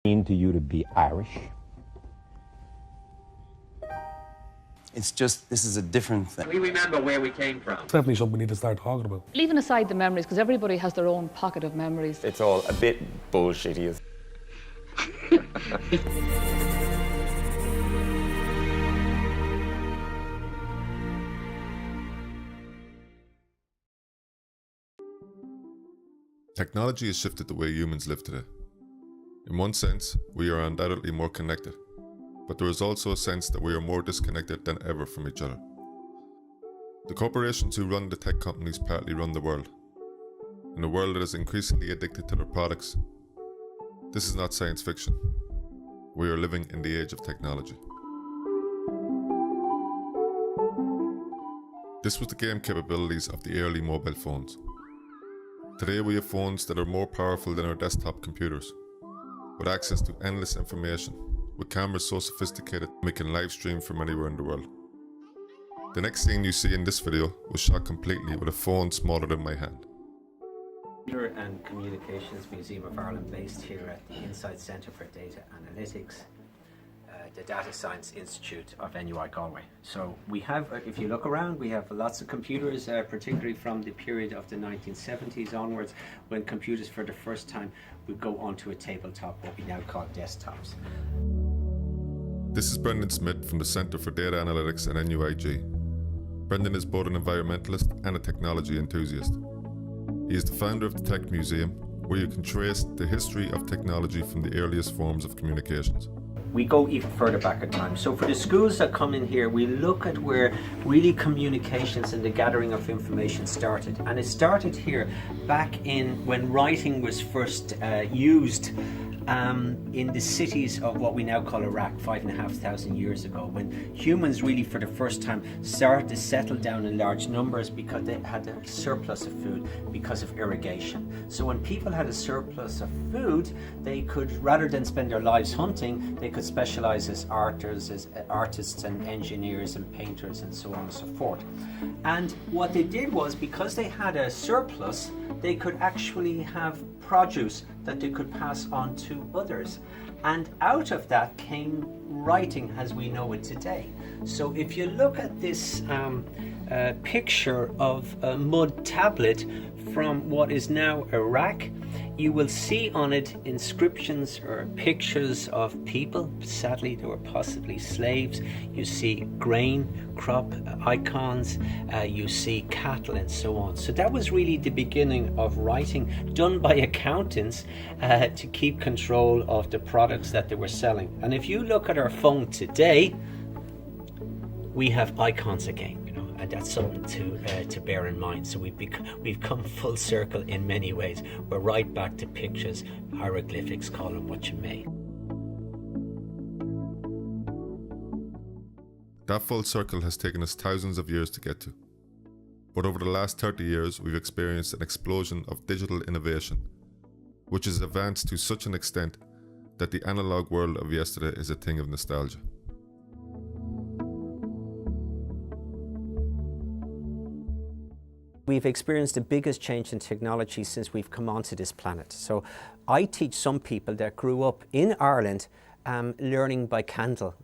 Mean to you to be Irish? It's just, this is a different thing. We remember where we came from. It's definitely something we need to start talking about. Leaving aside the memories, because everybody has their own pocket of memories. It's all a bit bullshitty. Technology has shifted the way humans live today. In one sense, we are undoubtedly more connected, but there is also a sense that we are more disconnected than ever from each other. The corporations who run the tech companies partly run the world. In a world that is increasingly addicted to their products, this is not science fiction. We are living in the age of technology. This was the game capabilities of the early mobile phones. Today we have phones that are more powerful than our desktop computers, with access to endless information, with cameras so sophisticated we can live stream from anywhere in the world. The next scene you see in this video was shot completely with a phone smaller than my hand. Computer and Communications Museum of Ireland, based here at the Insight Centre for Data Analytics, the Data Science Institute of NUI Galway. So we have, if you look around, we have lots of computers, particularly from the period of the 1970s onwards, when computers for the first time would go onto a tabletop, what we now call desktops. This is Brendan Smith from the Centre for Data Analytics at NUIG. Brendan is both an environmentalist and a technology enthusiast. He is the founder of the Tech Museum, where you can trace the history of technology from the earliest forms of communications. We go even further back in time. So for the schools that come in here, we look at where really communications and the gathering of information started. And it started here back in when writing was first used in the cities of what we now call Iraq 5,500 years ago, when humans really for the first time started to settle down in large numbers because they had a surplus of food because of irrigation. So when people had a surplus of food, they could, rather than spend their lives hunting, they could specialize as artists and engineers and painters and so on and so forth. And what they did was, because they had a surplus, they could actually have produce that they could pass on to others. And out of that came writing as we know it today. So if you look at this picture of a mud tablet from what is now Iraq, you will see on it inscriptions or pictures of people. Sadly, they were possibly slaves. You see grain, crop icons, you see cattle and so on. So that was really the beginning of writing, done by accountants to keep control of the products that they were selling. And if you look at our phone today, we have icons again. And that's something to bear in mind. So we've come full circle in many ways. We're right back to pictures, hieroglyphics, call them what you may. That full circle has taken us thousands of years to get to. But over the last 30 years, we've experienced an explosion of digital innovation, which has advanced to such an extent that the analog world of yesterday is a thing of nostalgia. We've experienced the biggest change in technology since we've come onto this planet. So I teach some people that grew up in Ireland learning by candle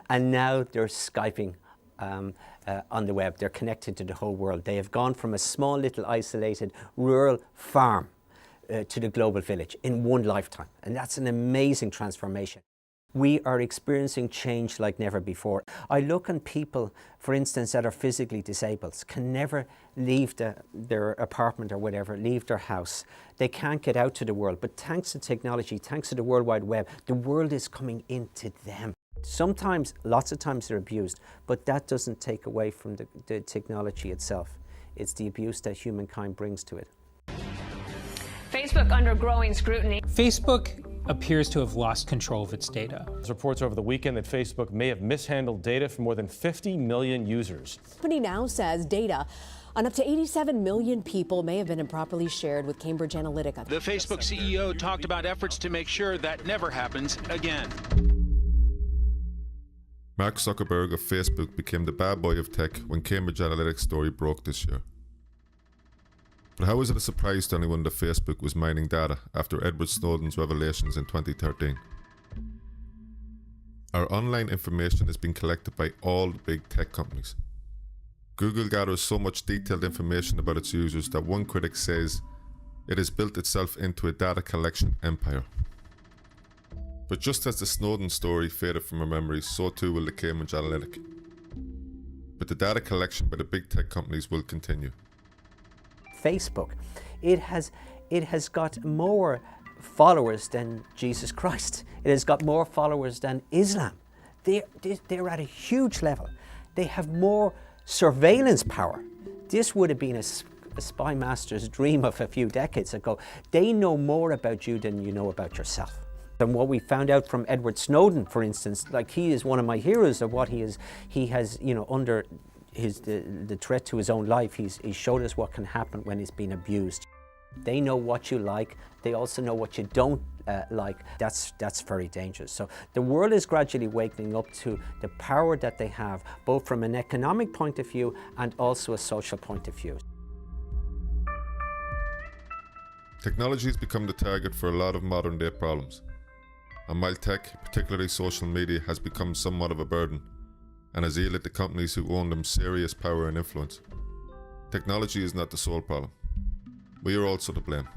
and now they're Skyping on the web. They're connected to the whole world. They have gone from a small little isolated rural farm to the global village in one lifetime. And that's an amazing transformation. We are experiencing change like never before. I look on people, for instance, that are physically disabled, can never leave their apartment or whatever, leave their house. They can't get out to the world, but thanks to technology, thanks to the World Wide Web, the world is coming into them. Sometimes, lots of times they're abused, but that doesn't take away from the technology itself. It's the abuse that humankind brings to it. Facebook under growing scrutiny. Facebook appears to have lost control of its data. There's reports over the weekend that Facebook may have mishandled data from more than 50 million users. The company now says data on up to 87 million people may have been improperly shared with Cambridge Analytica. The Facebook CEO talked about efforts to make sure that never happens again. Mark Zuckerberg of Facebook became the bad boy of tech when Cambridge Analytica story broke this year. But how is it a surprise to anyone that Facebook was mining data after Edward Snowden's revelations in 2013? Our online information is being collected by all the big tech companies. Google gathers so much detailed information about its users that one critic says it has built itself into a data collection empire. But just as the Snowden story faded from our memories, so too will the Cambridge Analytica. But the data collection by the big tech companies will continue. Facebook, it has got more followers than Jesus Christ. It has got more followers than Islam. They're at a huge level. They have more surveillance power. This would have been a spy master's dream of a few decades ago. They know more about you than you know about yourself. And what we found out from Edward Snowden, for instance, like he is one of my heroes of what he has, you know, under the threat to his own life, he showed us what can happen when he's been abused. They know what you like, they also know what you don't like. That's very dangerous. So the world is gradually waking up to the power that they have, both from an economic point of view and also a social point of view. Technology has become the target for a lot of modern day problems. And while tech, particularly social media, has become somewhat of a burden and has yielded the companies who own them serious power and influence, technology is not the sole problem. We are also to blame.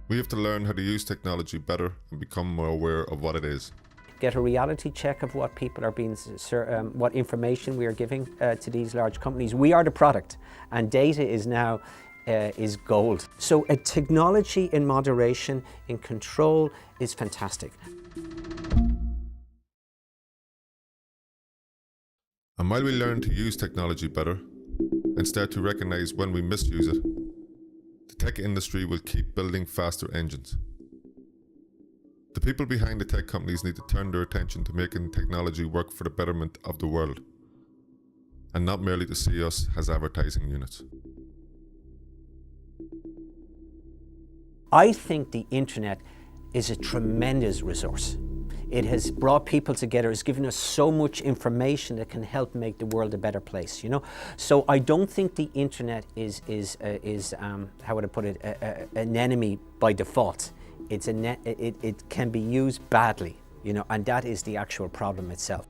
We have to learn how to use technology better and become more aware of what it is. Get a reality check of what people are being, what information we are giving to these large companies. We are the product, and data is now is gold. So a technology in moderation, in control, is fantastic. And while we learn to use technology better and start to recognize when we misuse it, the tech industry will keep building faster engines. The people behind the tech companies need to turn their attention to making technology work for the betterment of the world, and not merely to see us as advertising units. I think the internet is a tremendous resource. It has brought people together, it's given us so much information that can help make the world a better place, you know? So I don't think the internet is how would I put it, an enemy by default. It can be used badly, you know, and that is the actual problem itself.